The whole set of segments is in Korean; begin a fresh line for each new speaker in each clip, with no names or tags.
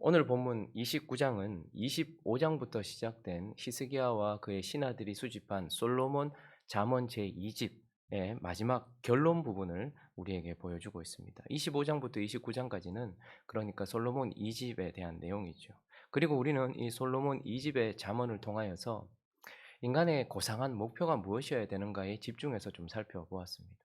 오늘 본문 29장은 25장부터 시작된 히스기야와 그의 신하들이 수집한 솔로몬 잠언 제2집의 마지막 결론 부분을 우리에게 보여주고 있습니다. 25장부터 29장까지는 그러니까 솔로몬 2집에 대한 내용이죠. 그리고 우리는 이 솔로몬 2집의 잠언을 통하여서 인간의 고상한 목표가 무엇이어야 되는가에 집중해서 좀 살펴보았습니다.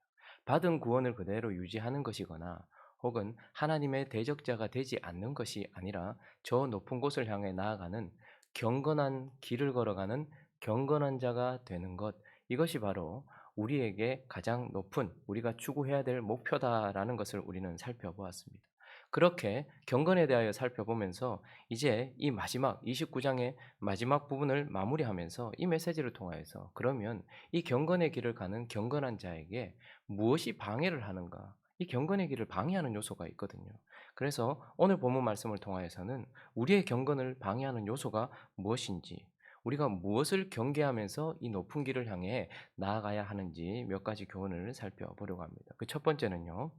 받은 구원을 그대로 유지하는 것이거나 혹은 하나님의 대적자가 되지 않는 것이 아니라 저 높은 곳을 향해 나아가는 경건한 길을 걸어가는 경건한 자가 되는 것, 이것이 바로 우리에게 가장 높은 우리가 추구해야 될 목표다라는 것을 우리는 살펴보았습니다. 그렇게 경건에 대하여 살펴보면서 이제 이 마지막 29장의 마지막 부분을 마무리하면서 이 메시지를 통하여서 그러면 이 경건의 길을 가는 경건한 자에게 무엇이 방해를 하는가? 이 경건의 길을 방해하는 요소가 있거든요. 그래서 오늘 본문 말씀을 통하여서는 우리의 경건을 방해하는 요소가 무엇인지, 우리가 무엇을 경계하면서 이 높은 길을 향해 나아가야 하는지 몇 가지 교훈을 살펴보려고 합니다. 그 첫 번째는요,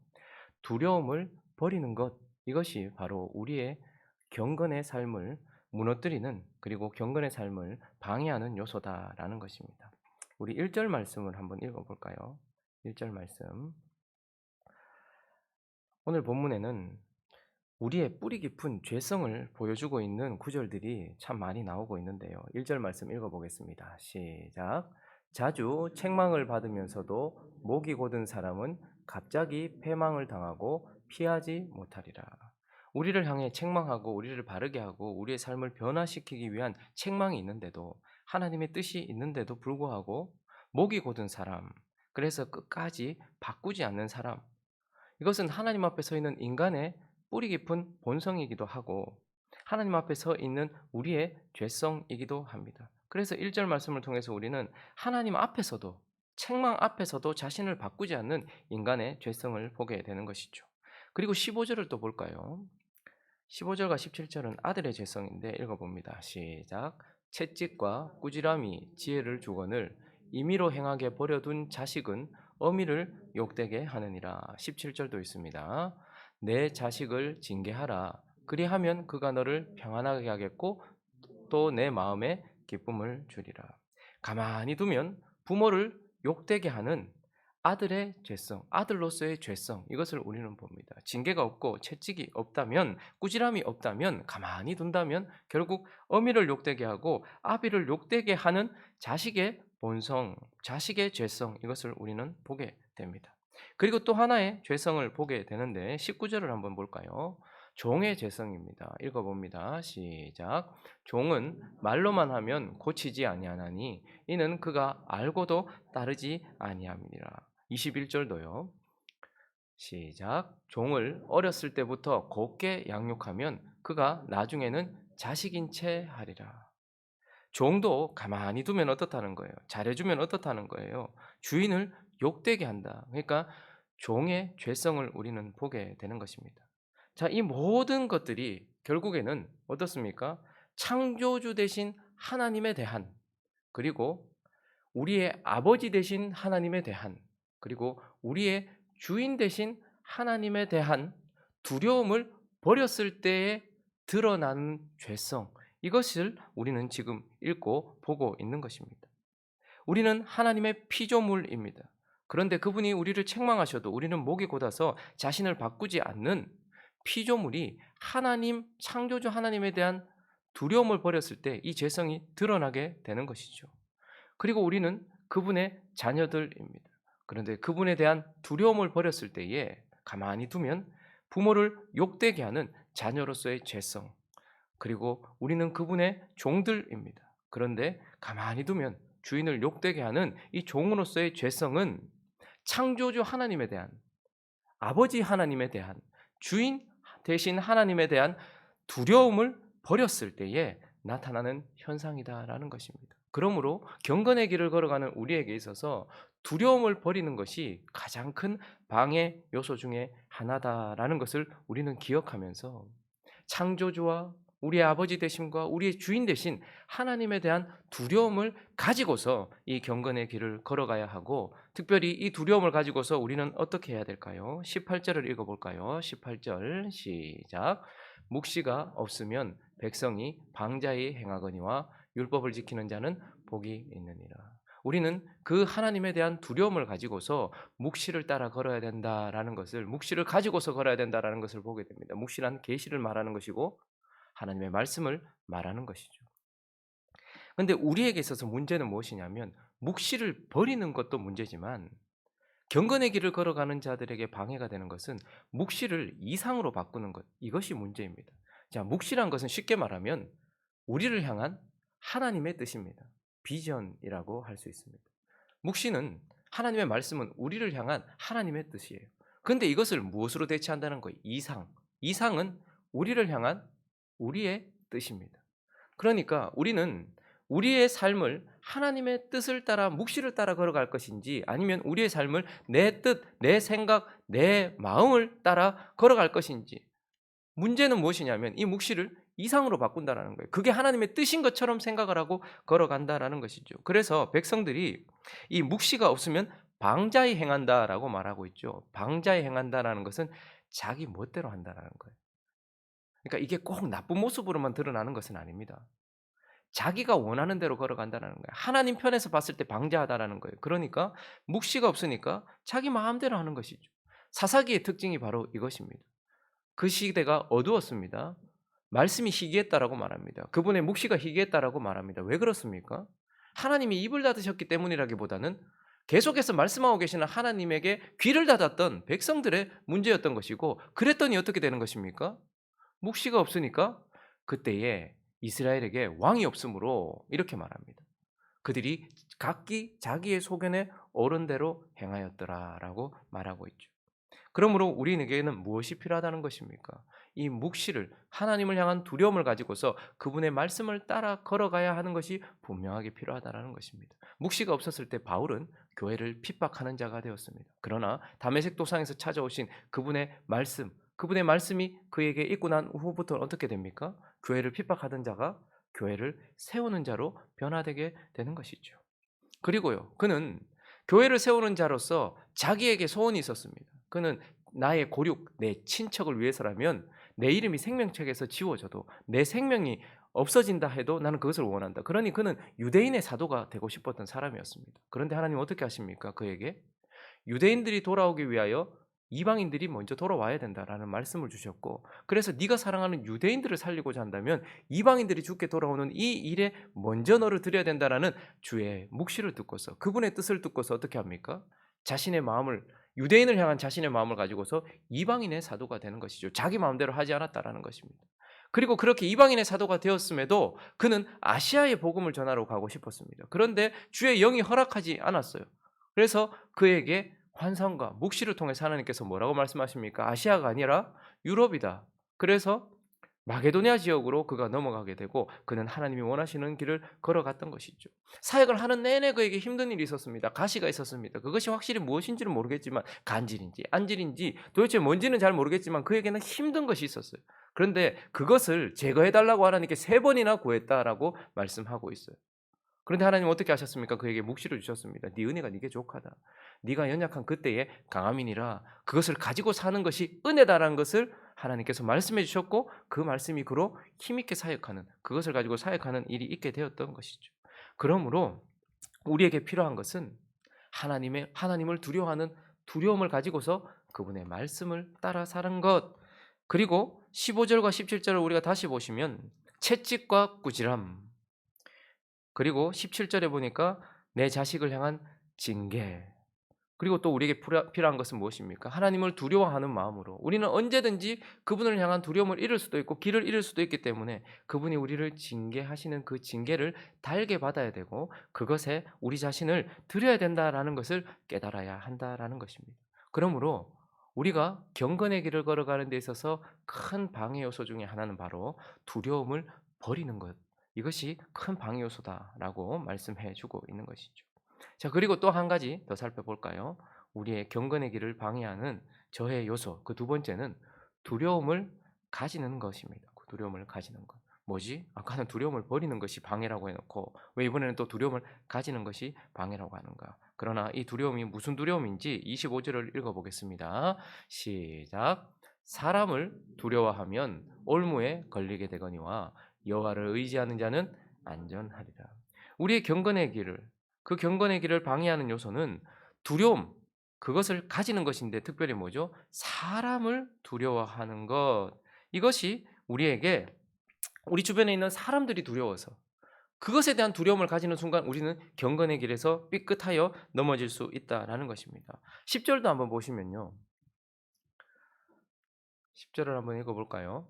두려움을 버리는 것, 이것이 바로 우리의 경건의 삶을 무너뜨리는, 그리고 경건의 삶을 방해하는 요소다라는 것입니다. 우리 1절 말씀을 한번 읽어볼까요? 1절 말씀. 오늘 본문에는 우리의 뿌리 깊은 죄성을 보여주고 있는 구절들이 참 많이 나오고 있는데요. 1절 말씀 읽어보겠습니다. 시작. 자주 책망을 받으면서도 목이 곧은 사람은 갑자기 패망을 당하고 피하지 못하리라. 우리를 향해 책망하고 우리를 바르게 하고 우리의 삶을 변화시키기 위한 책망이 있는데도, 하나님의 뜻이 있는데도 불구하고 목이 곧은 사람, 그래서 끝까지 바꾸지 않는 사람, 이것은 하나님 앞에 서 있는 인간의 뿌리 깊은 본성이기도 하고 하나님 앞에 서 있는 우리의 죄성이기도 합니다. 그래서 1절 말씀을 통해서 우리는 하나님 앞에서도, 책망 앞에서도 자신을 바꾸지 않는 인간의 죄성을 보게 되는 것이죠. 그리고 15절을 또 볼까요? 15절과 17절은 아들의 죄성인데 읽어봅니다. 시작. 채찍과 꾸지람이 지혜를 주거늘 임의로 행하게 버려둔 자식은 어미를 욕되게 하느니라. 17절도 있습니다. 내 자식을 징계하라. 그리하면 그가 너를 평안하게 하겠고 또 내 마음에 기쁨을 주리라. 가만히 두면 부모를 욕되게 하는 아들의 죄성, 아들로서의 죄성, 이것을 우리는 봅니다. 징계가 없고 채찍이 없다면, 꾸지람이 없다면, 가만히 둔다면 결국 어미를 욕되게 하고 아비를 욕되게 하는 자식의 본성, 자식의 죄성, 이것을 우리는 보게 됩니다. 그리고 또 하나의 죄성을 보게 되는데 19절을 한번 볼까요? 종의 죄성입니다. 읽어봅니다. 시작. 종은 말로만 하면 고치지 아니하나니 이는 그가 알고도 따르지 아니함이니라. 21절도요. 시작. 종을 어렸을 때부터 곱게 양육하면 그가 나중에는 자식인 채 하리라. 종도 가만히 두면 어떻다는 거예요? 잘해주면 어떻다는 거예요? 주인을 욕되게 한다. 그러니까 종의 죄성을 우리는 보게 되는 것입니다. 자, 이 모든 것들이 결국에는 어떻습니까? 창조주 되신 하나님에 대한, 그리고 우리의 아버지 되신 하나님에 대한, 그리고 우리의 주인 되신 하나님에 대한 두려움을 버렸을 때에 드러나는 죄성, 이것을 우리는 지금 읽고 보고 있는 것입니다. 우리는 하나님의 피조물입니다. 그런데 그분이 우리를 책망하셔도 우리는 목이 곧아서 자신을 바꾸지 않는 피조물이 하나님, 창조주 하나님에 대한 두려움을 버렸을 때 이 죄성이 드러나게 되는 것이죠. 그리고 우리는 그분의 자녀들입니다. 그런데 그분에 대한 두려움을 버렸을 때에 가만히 두면 부모를 욕되게 하는 자녀로서의 죄성, 그리고 우리는 그분의 종들입니다. 그런데 가만히 두면 주인을 욕되게 하는 이 종으로서의 죄성은 창조주 하나님에 대한, 아버지 하나님에 대한, 주인 대신 하나님에 대한 두려움을 버렸을 때에 나타나는 현상이다라는 것입니다. 그러므로 경건의 길을 걸어가는 우리에게 있어서 두려움을 버리는 것이 가장 큰 방해 요소 중에 하나다라는 것을 우리는 기억하면서 창조주와 우리의 아버지 되심과 우리의 주인 되신 하나님에 대한 두려움을 가지고서 이 경건의 길을 걸어가야 하고, 특별히 이 두려움을 가지고서 우리는 어떻게 해야 될까요? 18절을 읽어볼까요? 18절 시작. 묵시가 없으면 백성이 방자히 행하거니와 율법을 지키는 자는 복이 있느니라. 우리는 그 하나님에 대한 두려움을 가지고서 묵시를 따라 걸어야 된다라는 것을, 묵시를 가지고서 걸어야 된다라는 것을 보게 됩니다. 묵시란 계시를 말하는 것이고 하나님의 말씀을 말하는 것이죠. 근데 우리에게 있어서 문제는 무엇이냐면 묵시를 버리는 것도 문제지만 경건의 길을 걸어가는 자들에게 방해가 되는 것은 묵시를 이상으로 바꾸는 것, 이것이 문제입니다. 자, 묵시란 것은 쉽게 말하면 우리를 향한 하나님의 뜻입니다. 비전이라고 할 수 있습니다. 묵시는, 하나님의 말씀은 우리를 향한 하나님의 뜻이에요. 그런데 이것을 무엇으로 대체한다는 거예요? 이상. 이상은 우리를 향한 우리의 뜻입니다. 그러니까 우리는 우리의 삶을 하나님의 뜻을 따라, 묵시를 따라 걸어갈 것인지, 아니면 우리의 삶을 내 뜻, 내 생각, 내 마음을 따라 걸어갈 것인지, 문제는 무엇이냐면 이 묵시를 이상으로 바꾼다라는 거예요. 그게 하나님의 뜻인 것처럼 생각을 하고 걸어간다라는 것이죠. 그래서 백성들이 이 묵시가 없으면 방자히 행한다라고 말하고 있죠. 방자히 행한다라는 것은 자기 멋대로 한다라는 거예요. 그러니까 이게 꼭 나쁜 모습으로만 드러나는 것은 아닙니다. 자기가 원하는 대로 걸어간다는 거예요. 하나님 편에서 봤을 때 방자하다라는 거예요. 그러니까 묵시가 없으니까 자기 마음대로 하는 것이죠. 사사기의 특징이 바로 이것입니다. 그 시대가 어두웠습니다. 말씀이 희귀했다라고 말합니다. 그분의 묵시가 희귀했다라고 말합니다. 왜 그렇습니까? 하나님이 입을 닫으셨기 때문이라기보다는 계속해서 말씀하고 계시는 하나님에게 귀를 닫았던 백성들의 문제였던 것이고, 그랬더니 어떻게 되는 것입니까? 묵시가 없으니까 그때에 이스라엘에게 왕이 없으므로 이렇게 말합니다. 그들이 각기 자기의 소견에 옳은 대로 행하였더라라고 말하고 있죠. 그러므로 우리에게는 무엇이 필요하다는 것입니까? 이 묵시를, 하나님을 향한 두려움을 가지고서 그분의 말씀을 따라 걸어가야 하는 것이 분명하게 필요하다는 것입니다. 묵시가 없었을 때 바울은 교회를 핍박하는 자가 되었습니다. 그러나 다메섹 도상에서 찾아오신 그분의 말씀, 그분의 말씀이 그에게 있고 난 후부터 어떻게 됩니까? 교회를 핍박하던 자가 교회를 세우는 자로 변화되게 되는 것이죠. 그리고요, 그는 교회를 세우는 자로서 자기에게 소원이 있었습니다. 그는 나의 고륙, 내 친척을 위해서라면 내 이름이 생명책에서 지워져도, 내 생명이 없어진다 해도 나는 그것을 원한다. 그러니 그는 유대인의 사도가 되고 싶었던 사람이었습니다. 그런데 하나님 어떻게 하십니까? 그에게 유대인들이 돌아오기 위하여 이방인들이 먼저 돌아와야 된다라는 말씀을 주셨고, 그래서 네가 사랑하는 유대인들을 살리고자 한다면 이방인들이 죽게 돌아오는 이 일에 먼저 너를 드려야 된다라는 주의 묵시를 듣고서, 그분의 뜻을 듣고서 어떻게 합니까? 자신의 마음을, 유대인을 향한 자신의 마음을 가지고서 이방인의 사도가 되는 것이죠. 자기 마음대로 하지 않았다라는 것입니다. 그리고 그렇게 이방인의 사도가 되었음에도 그는 아시아의 복음을 전하러 가고 싶었습니다. 그런데 주의 영이 허락하지 않았어요. 그래서 그에게 환상과 묵시를 통해서 하나님께서 뭐라고 말씀하십니까? 아시아가 아니라 유럽이다. 그래서 마게도니아 지역으로 그가 넘어가게 되고 그는 하나님이 원하시는 길을 걸어갔던 것이죠. 사역을 하는 내내 그에게 힘든 일이 있었습니다. 가시가 있었습니다. 그것이 확실히 무엇인지는 모르겠지만, 간질인지 안질인지 도대체 뭔지는 잘 모르겠지만 그에게는 힘든 것이 있었어요. 그런데 그것을 제거해달라고 하나님께 3번이나 구했다라고 말씀하고 있어요. 그런데 하나님은 어떻게 하셨습니까? 그에게 묵시를 주셨습니다. 네 은혜가 네게 족하다. 네가 연약한 그때의 강함이니라. 그것을 가지고 사는 것이 은혜다라는 것을 하나님께서 말씀해 주셨고, 그 말씀이 그로 힘있게 사역하는, 그것을 가지고 사역하는 일이 있게 되었던 것이죠. 그러므로 우리에게 필요한 것은 하나님을 두려워하는 두려움을 가지고서 그분의 말씀을 따라 사는 것. 그리고 15절과 17절을 우리가 다시 보시면 채찍과 꾸지람, 그리고 17절에 보니까 내 자식을 향한 징계, 그리고 또 우리에게 필요한 것은 무엇입니까? 하나님을 두려워하는 마음으로. 우리는 언제든지 그분을 향한 두려움을 잃을 수도 있고 길을 잃을 수도 있기 때문에 그분이 우리를 징계하시는 그 징계를 달게 받아야 되고, 그것에 우리 자신을 드려야 된다라는 것을 깨달아야 한다라는 것입니다. 그러므로 우리가 경건의 길을 걸어가는 데 있어서 큰 방해 요소 중에 하나는 바로 두려움을 버리는 것, 이것이 큰 방해 요소다라고 말씀해 주고 있는 것이죠. 자, 그리고 또 한 가지 더 살펴볼까요? 우리의 경건의 길을 방해하는 저해 요소, 그 두 번째는 두려움을 가지는 것입니다. 그 두려움을 가지는 것. 뭐지? 아까는 두려움을 버리는 것이 방해라고 해놓고 왜 이번에는 또 두려움을 가지는 것이 방해라고 하는가? 그러나 이 두려움이 무슨 두려움인지 25절을 읽어보겠습니다. 시작. 사람을 두려워하면 올무에 걸리게 되거니와 여호와를 의지하는 자는 안전하리라. 우리의 경건의 길을, 그 경건의 길을 방해하는 요소는 두려움, 그것을 가지는 것인데, 특별히 뭐죠? 사람을 두려워하는 것. 이것이 우리에게, 우리 주변에 있는 사람들이 두려워서, 그것에 대한 두려움을 가지는 순간 우리는 경건의 길에서 삐끗하여 넘어질 수 있다라는 것입니다. 10절도 한번 보시면요. 10절을 한번 읽어볼까요?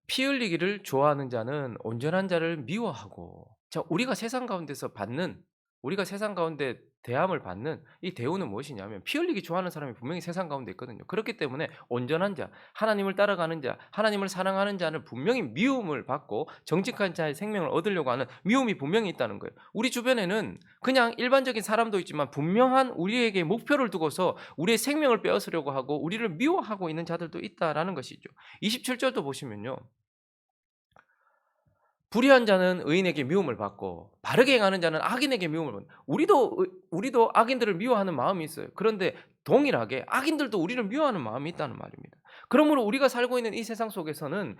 피 흘리기를 좋아하는 자는 온전한 자를 미워하고. 자, 우리가 세상 가운데서 받는, 우리가 세상 가운데 대함을 받는 이 대우는 무엇이냐면, 피 흘리기 좋아하는 사람이 분명히 세상 가운데 있거든요. 그렇기 때문에 온전한 자, 하나님을 따라가는 자, 하나님을 사랑하는 자는 분명히 미움을 받고, 정직한 자의 생명을 얻으려고 하는 미움이 분명히 있다는 거예요. 우리 주변에는 그냥 일반적인 사람도 있지만 분명한 우리에게 목표를 두고서 우리의 생명을 빼앗으려고 하고 우리를 미워하고 있는 자들도 있다라는 것이죠. 27절도 보시면요. 불의한 자는 의인에게 미움을 받고 바르게 행하는 자는 악인에게 미움을 받는다. 우리도 악인들을 미워하는 마음이 있어요. 그런데 동일하게 악인들도 우리를 미워하는 마음이 있다는 말입니다. 그러므로 우리가 살고 있는 이 세상 속에서는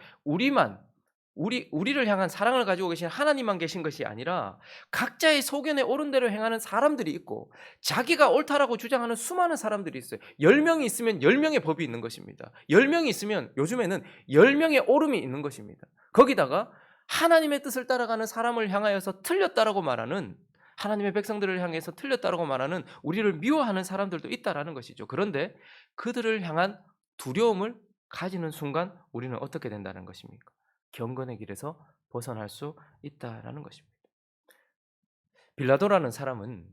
우리를 향한 사랑을 가지고 계신 하나님만 계신 것이 아니라 각자의 소견에 옳은 대로 행하는 사람들이 있고, 자기가 옳다라고 주장하는 수많은 사람들이 있어요. 10명이 있으면 10명의 법이 있는 것입니다. 10명이 있으면 요즘에는 10명의 옳음이 있는 것입니다. 거기다가 하나님의 뜻을 따라가는 사람을 향하여서 틀렸다라고 말하는, 하나님의 백성들을 향해서 틀렸다라고 말하는 우리를 미워하는 사람들도 있다라는 것이죠. 그런데 그들을 향한 두려움을 가지는 순간 우리는 어떻게 된다는 것입니까? 경건의 길에서 벗어날 수 있다라는 것입니다. 빌라도라는 사람은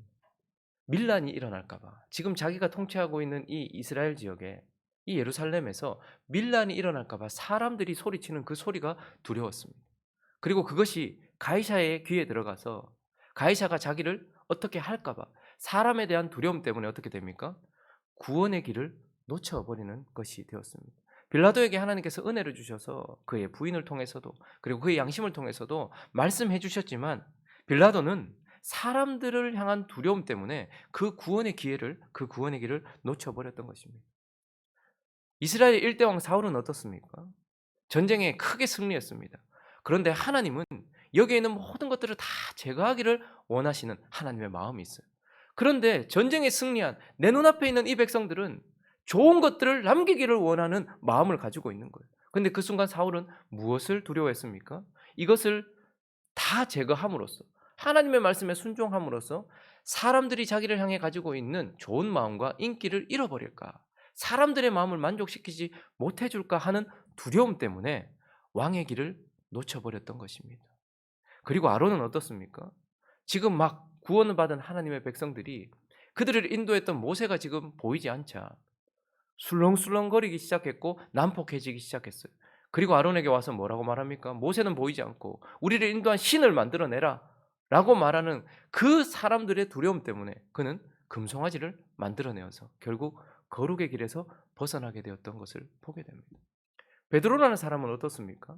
밀란이 일어날까 봐, 지금 자기가 통치하고 있는 이 이스라엘 지역에, 이 예루살렘에서 밀란이 일어날까 봐 사람들이 소리치는 그 소리가 두려웠습니다. 그리고 그것이 가이사의 귀에 들어가서 가이사가 자기를 어떻게 할까 봐 사람에 대한 두려움 때문에 어떻게 됩니까? 구원의 길을 놓쳐버리는 것이 되었습니다. 빌라도에게 하나님께서 은혜를 주셔서 그의 부인을 통해서도, 그리고 그의 양심을 통해서도 말씀해 주셨지만, 빌라도는 사람들을 향한 두려움 때문에 그 구원의 길을 놓쳐버렸던 것입니다. 이스라엘 일대왕 사울은 어떻습니까? 전쟁에 크게 승리했습니다. 그런데 하나님은 여기에 있는 모든 것들을 다 제거하기를 원하시는 하나님의 마음이 있어요. 그런데 전쟁에 승리한 내 눈앞에 있는 이 백성들은 좋은 것들을 남기기를 원하는 마음을 가지고 있는 거예요. 그런데 그 순간 사울은 무엇을 두려워했습니까? 이것을 다 제거함으로써, 하나님의 말씀에 순종함으로써 사람들이 자기를 향해 가지고 있는 좋은 마음과 인기를 잃어버릴까, 사람들의 마음을 만족시키지 못해줄까 하는 두려움 때문에 왕의 길을 놓쳐버렸던 것입니다. 그리고 아론은 어떻습니까? 지금 막 구원을 받은 하나님의 백성들이, 그들을 인도했던 모세가 지금 보이지 않자 술렁술렁거리기 시작했고 난폭해지기 시작했어요. 그리고 아론에게 와서 뭐라고 말합니까? 모세는 보이지 않고 우리를 인도한 신을 만들어내라 라고 말하는 그 사람들의 두려움 때문에 그는 금송아지를 만들어내어서 결국 거룩의 길에서 벗어나게 되었던 것을 보게 됩니다. 베드로라는 사람은 어떻습니까?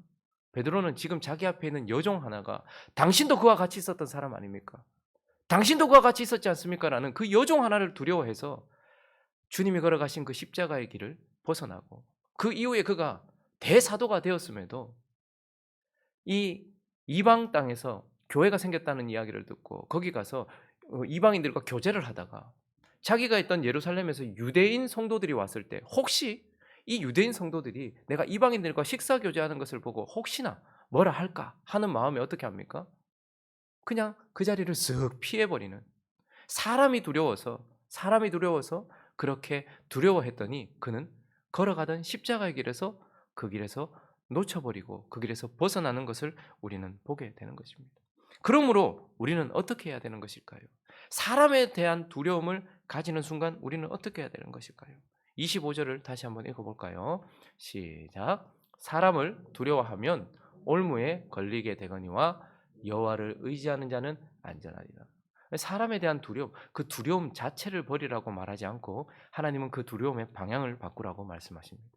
베드로는 지금 자기 앞에 있는 여종 하나가 당신도 그와 같이 있었던 사람 아닙니까? 당신도 그와 같이 있었지 않습니까? 라는 그 여종 하나를 두려워해서 주님이 걸어가신 그 십자가의 길을 벗어나고, 그 이후에 그가 대사도가 되었음에도 이 이방 땅에서 교회가 생겼다는 이야기를 듣고 거기 가서 이방인들과 교제를 하다가, 자기가 있던 예루살렘에서 유대인 성도들이 왔을 때 혹시 이 유대인 성도들이 내가 이방인들과 식사 교제하는 것을 보고 혹시나 뭐라 할까 하는 마음에 어떻게 합니까? 그냥 그 자리를 쓱 피해버리는, 사람이 두려워서 그렇게 두려워했더니 그는 걸어가던 십자가의 길에서, 그 길에서 놓쳐버리고 그 길에서 벗어나는 것을 우리는 보게 되는 것입니다. 그러므로 우리는 어떻게 해야 되는 것일까요? 사람에 대한 두려움을 가지는 순간 우리는 어떻게 해야 되는 것일까요? 25절을 다시 한번 읽어볼까요? 시작. 사람을 두려워하면 올무에 걸리게 되거니와 여호와를 의지하는 자는 안전하리라. 사람에 대한 두려움, 그 두려움 자체를 버리라고 말하지 않고 하나님은 그 두려움의 방향을 바꾸라고 말씀하십니다.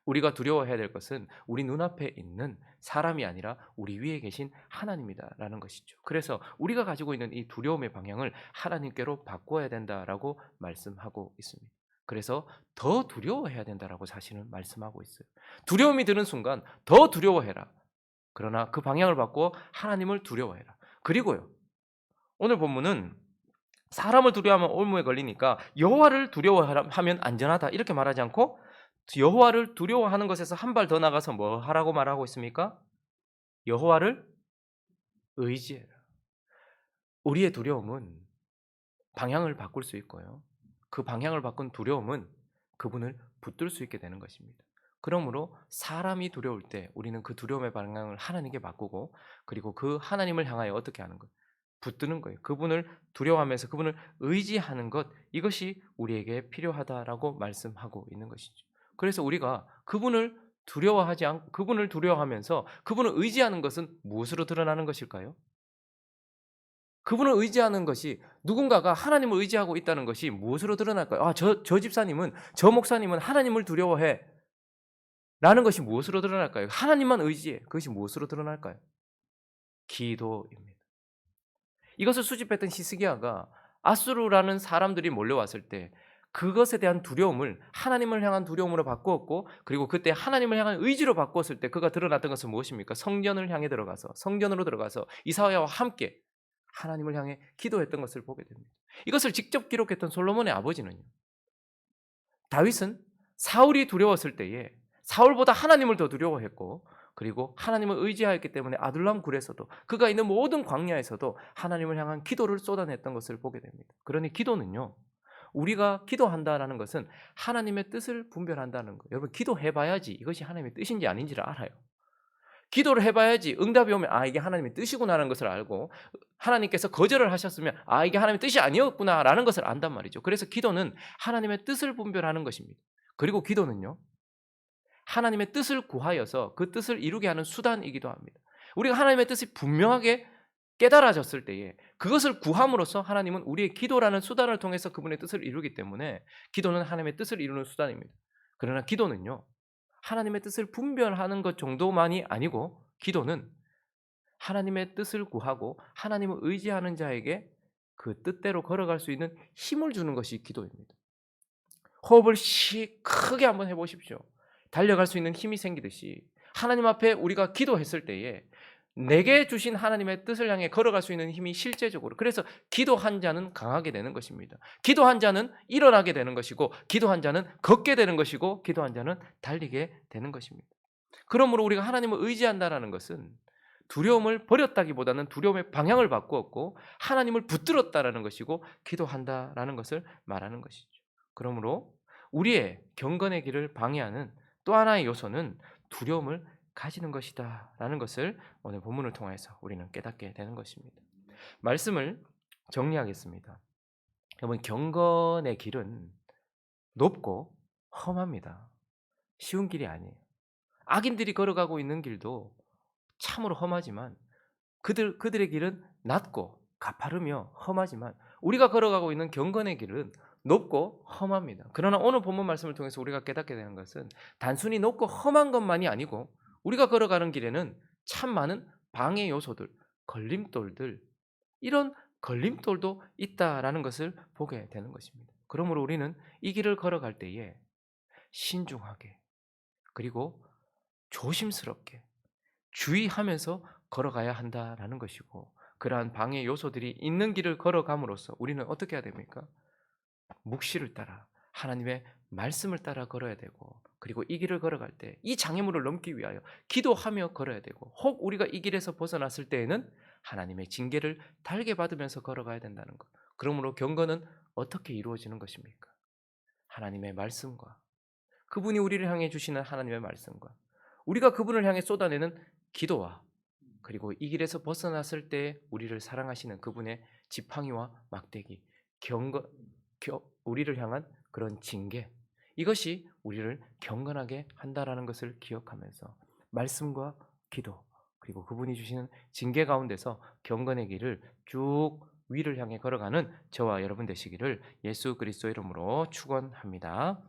우리가 두려워해야 될 것은 우리 눈앞에 있는 사람이 아니라 우리 위에 계신 하나님이다라는 것이죠. 그래서 우리가 가지고 있는 이 두려움의 방향을 하나님께로 바꿔야 된다라고 말씀하고 있습니다. 그래서 더 두려워해야 된다라고 사실은 말씀하고 있어요. 두려움이 드는 순간 더 두려워해라. 그러나 그 방향을 바꿔 하나님을 두려워해라. 그리고요. 오늘 본문은 사람을 두려워하면 올무에 걸리니까 여호와를 두려워하면 안전하다 이렇게 말하지 않고 여호와를 두려워하는 것에서 한 발 더 나가서 뭐 하라고 말하고 있습니까? 여호와를 의지해라. 우리의 두려움은 방향을 바꿀 수 있고요. 그 방향을 바꾼 두려움은 그분을 붙들 수 있게 되는 것입니다. 그러므로 사람이 두려울 때 우리는 그 두려움의 방향을 하나님께 바꾸고 그리고 그 하나님을 향하여 어떻게 하는 것? 붙드는 거예요. 그분을 두려워하면서 그분을 의지하는 것 이것이 우리에게 필요하다라고 말씀하고 있는 것이죠. 그래서 우리가 그분을 두려워하지 않고 그분을 두려워하면서 그분을 의지하는 것은 무엇으로 드러나는 것일까요? 그분을 의지하는 것이 누군가가 하나님을 의지하고 있다는 것이 무엇으로 드러날까요? 아, 저 집사님은, 저 목사님은 하나님을 두려워해. 라는 것이 무엇으로 드러날까요? 하나님만 의지해. 그것이 무엇으로 드러날까요? 기도입니다. 이것을 수집했던 히스기야가 아수르라는 사람들이 몰려왔을 때 그것에 대한 두려움을 하나님을 향한 두려움으로 바꾸었고 그리고 그때 하나님을 향한 의지로 바꾸었을 때 그가 드러났던 것은 무엇입니까? 성전을 향해 들어가서 성전으로 들어가서 이사야와 함께 하나님을 향해 기도했던 것을 보게 됩니다. 이것을 직접 기록했던 솔로몬의 아버지는요. 다윗은 사울이 두려웠을 때에 사울보다 하나님을 더 두려워했고 그리고 하나님을 의지하였기 때문에 아둘람 굴에서도 그가 있는 모든 광야에서도 하나님을 향한 기도를 쏟아냈던 것을 보게 됩니다. 그러니 기도는요. 우리가 기도한다라는 것은 하나님의 뜻을 분별한다는 거예요. 여러분 기도해봐야지 이것이 하나님의 뜻인지 아닌지를 알아요. 기도를 해봐야지 응답이 오면 아 이게 하나님의 뜻이구나라는 것을 알고 하나님께서 거절을 하셨으면 아 이게 하나님의 뜻이 아니었구나라는 것을 안단 말이죠. 그래서 기도는 하나님의 뜻을 분별하는 것입니다. 그리고 기도는요. 하나님의 뜻을 구하여서 그 뜻을 이루게 하는 수단이기도 합니다. 우리가 하나님의 뜻이 분명하게 깨달아졌을 때에 그것을 구함으로써 하나님은 우리의 기도라는 수단을 통해서 그분의 뜻을 이루기 때문에 기도는 하나님의 뜻을 이루는 수단입니다. 그러나 기도는요. 하나님의 뜻을 분별하는 것 정도만이 아니고 기도는 하나님의 뜻을 구하고 하나님을 의지하는 자에게 그 뜻대로 걸어갈 수 있는 힘을 주는 것이 기도입니다. 호흡을 크게 한번 해보십시오. 달려갈 수 있는 힘이 생기듯이 하나님 앞에 우리가 기도했을 때에 내게 주신 하나님의 뜻을 향해 걸어갈 수 있는 힘이 실제적으로 그래서 기도한 자는 강하게 되는 것입니다. 기도한 자는 일어나게 되는 것이고 기도한 자는 걷게 되는 것이고 기도한 자는 달리게 되는 것입니다. 그러므로 우리가 하나님을 의지한다는 것은 두려움을 버렸다기보다는 두려움의 방향을 바꾸었고 하나님을 붙들었다라는 것이고 기도한다라는 것을 말하는 것이죠. 그러므로 우리의 경건의 길을 방해하는 또 하나의 요소는 두려움을 가지는 것이다라는 것을 오늘 본문을 통해서 우리는 깨닫게 되는 것입니다. 말씀을 정리하겠습니다. 여러분 경건의 길은 높고 험합니다. 쉬운 길이 아니에요. 악인들이 걸어가고 있는 길도 참으로 험하지만 그들의 길은 낮고 가파르며 험하지만 우리가 걸어가고 있는 경건의 길은 높고 험합니다. 그러나 오늘 본문 말씀을 통해서 우리가 깨닫게 되는 것은 단순히 높고 험한 것만이 아니고 우리가 걸어가는 길에는 참 많은 방해 요소들, 걸림돌들 이런 걸림돌도 있다라는 것을 보게 되는 것입니다. 그러므로 우리는 이 길을 걸어갈 때에 신중하게 그리고 조심스럽게 주의하면서 걸어가야 한다라는 것이고 그러한 방해 요소들이 있는 길을 걸어감으로써 우리는 어떻게 해야 됩니까? 묵시를 따라 하나님의 말씀을 따라 걸어야 되고 그리고 이 길을 걸어갈 때 이 장애물을 넘기 위하여 기도하며 걸어야 되고 혹 우리가 이 길에서 벗어났을 때에는 하나님의 징계를 달게 받으면서 걸어가야 된다는 것. 그러므로 경건은 어떻게 이루어지는 것입니까? 하나님의 말씀과 그분이 우리를 향해 주시는 하나님의 말씀과 우리가 그분을 향해 쏟아내는 기도와 그리고 이 길에서 벗어났을 때 우리를 사랑하시는 그분의 지팡이와 막대기, 우리를 향한 그런 징계 이것이 우리를 경건하게 한다라는 것을 기억하면서 말씀과 기도 그리고 그분이 주시는 징계 가운데서 경건의 길을 쭉 위를 향해 걸어가는 저와 여러분 되시기를 예수 그리스도 이름으로 축원합니다.